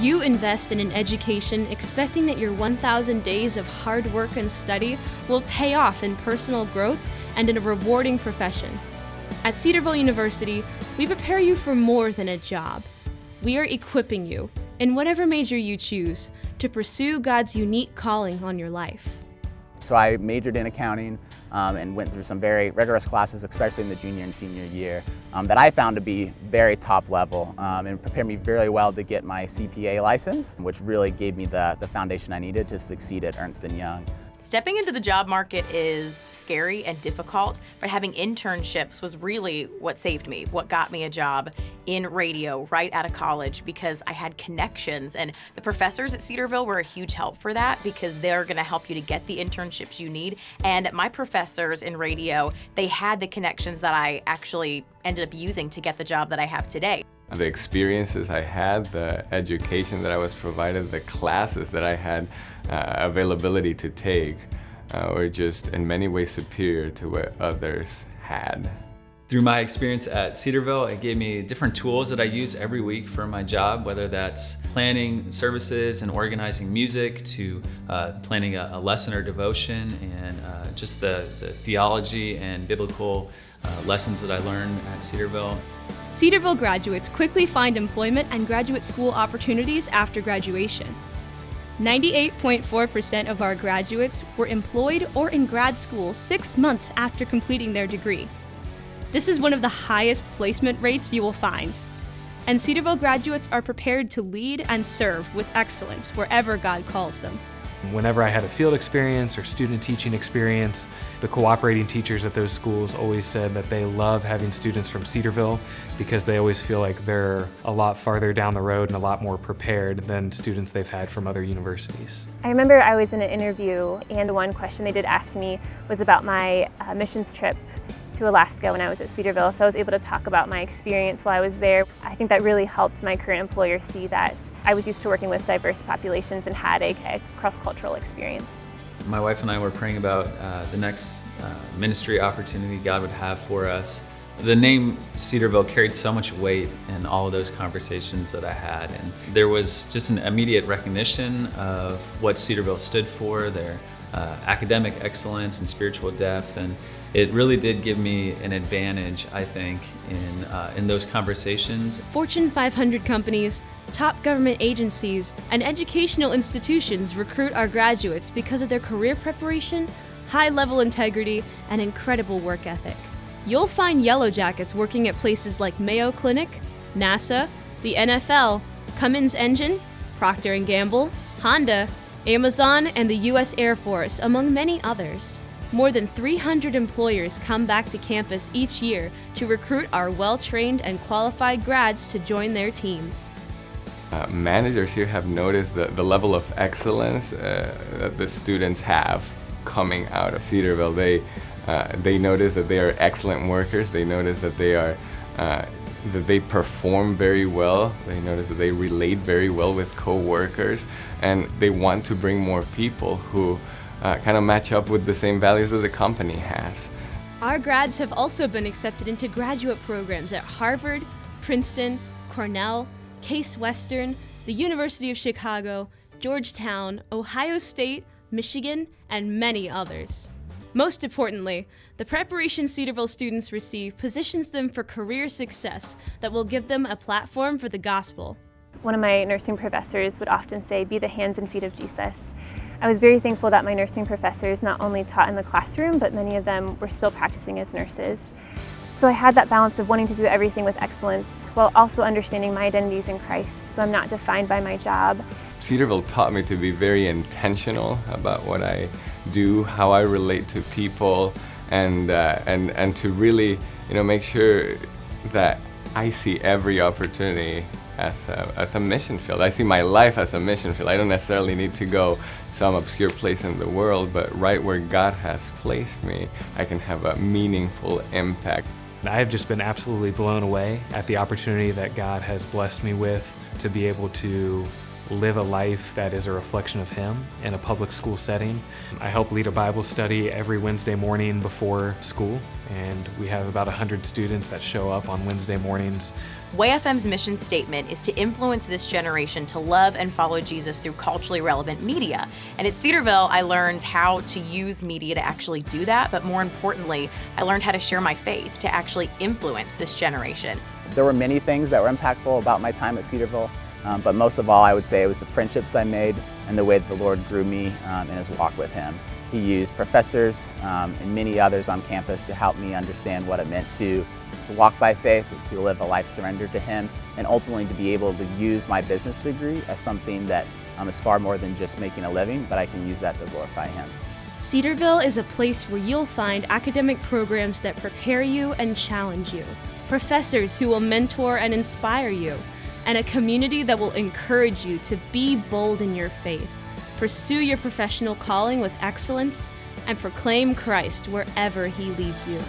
You invest in an education expecting that your 1,000 days of hard work and study will pay off in personal growth and in a rewarding profession. At Cedarville University, we prepare you for more than a job. We are equipping you, in whatever major you choose, to pursue God's unique calling on your life. So I majored in accounting and went through some very rigorous classes, especially in the junior and senior year, that I found to be very top level and prepared me very well to get my CPA license, which really gave me the foundation I needed to succeed at Ernst & Young. Stepping into the job market is scary and difficult, but having internships was really what saved me, what got me a job in radio right out of college, because I had connections, and the professors at Cedarville were a huge help for that because they're going to help you to get the internships you need. And my professors in radio, they had the connections that I actually ended up using to get the job that I have today. The experiences I had, the education that I was provided, the classes that I had availability to take were just in many ways superior to what others had. Through my experience at Cedarville, it gave me different tools that I use every week for my job, whether that's planning services and organizing music, to planning a lesson or devotion, and just the theology and biblical lessons that I learned at Cedarville. Cedarville graduates quickly find employment and graduate school opportunities after graduation. 98.4% of our graduates were employed or in grad school 6 months after completing their degree. This is one of the highest placement rates you will find. And Cedarville graduates are prepared to lead and serve with excellence wherever God calls them. Whenever I had a field experience or student teaching experience, the cooperating teachers at those schools always said that they love having students from Cedarville because they always feel like they're a lot farther down the road and a lot more prepared than students they've had from other universities. I remember I was in an interview, and one question they did ask me was about my missions trip to Alaska when I was at Cedarville, so I was able to talk about my experience while I was there. I think that really helped my current employer see that I was used to working with diverse populations and had a cross-cultural experience. My wife and I were praying about the next ministry opportunity God would have for us. The name Cedarville carried so much weight in all of those conversations that I had, and there was just an immediate recognition of what Cedarville stood for, their academic excellence and spiritual depth, and it really did give me an advantage, I think, in those conversations. Fortune 500 companies, top government agencies, and educational institutions recruit our graduates because of their career preparation, high-level integrity, and incredible work ethic. You'll find Yellow Jackets working at places like Mayo Clinic, NASA, the NFL, Cummins Engine, Procter & Gamble, Honda, Amazon, and the U.S. Air Force, among many others. More than 300 employers come back to campus each year to recruit our well-trained and qualified grads to join their teams. Managers here have noticed the level of excellence that the students have coming out of Cedarville. They notice that they are excellent workers. They notice that that they perform very well. They notice that they relate very well with co-workers, and they want to bring more people who kind of match up with the same values that the company has. Our grads have also been accepted into graduate programs at Harvard, Princeton, Cornell, Case Western, the University of Chicago, Georgetown, Ohio State, Michigan, and many others. Most importantly, the preparation Cedarville students receive positions them for career success that will give them a platform for the gospel. One of my nursing professors would often say, "Be the hands and feet of Jesus." I was very thankful that my nursing professors not only taught in the classroom, but many of them were still practicing as nurses. So I had that balance of wanting to do everything with excellence while also understanding my identity is in Christ, so I'm not defined by my job. Cedarville taught me to be very intentional about what I do, how I relate to people, and to really, make sure that I see every opportunity as a mission field. I see my life as a mission field. I don't necessarily need to go some obscure place in the world, but right where God has placed me, I can have a meaningful impact. I have just been absolutely blown away at the opportunity that God has blessed me with to be able to live a life that is a reflection of Him in a public school setting. I help lead a Bible study every Wednesday morning before school, and we have about 100 students that show up on Wednesday mornings. WayFM's mission statement is to influence this generation to love and follow Jesus through culturally relevant media. And at Cedarville, I learned how to use media to actually do that, but more importantly, I learned how to share my faith to actually influence this generation. There were many things that were impactful about my time at Cedarville, but most of all, I would say it was the friendships I made and the way that the Lord grew me in His walk with Him. He used professors and many others on campus to help me understand what it meant to walk by faith, to live a life surrendered to Him, and ultimately to be able to use my business degree as something that is far more than just making a living, but I can use that to glorify Him. Cedarville is a place where you'll find academic programs that prepare you and challenge you, professors who will mentor and inspire you, and a community that will encourage you to be bold in your faith, pursue your professional calling with excellence, and proclaim Christ wherever He leads you.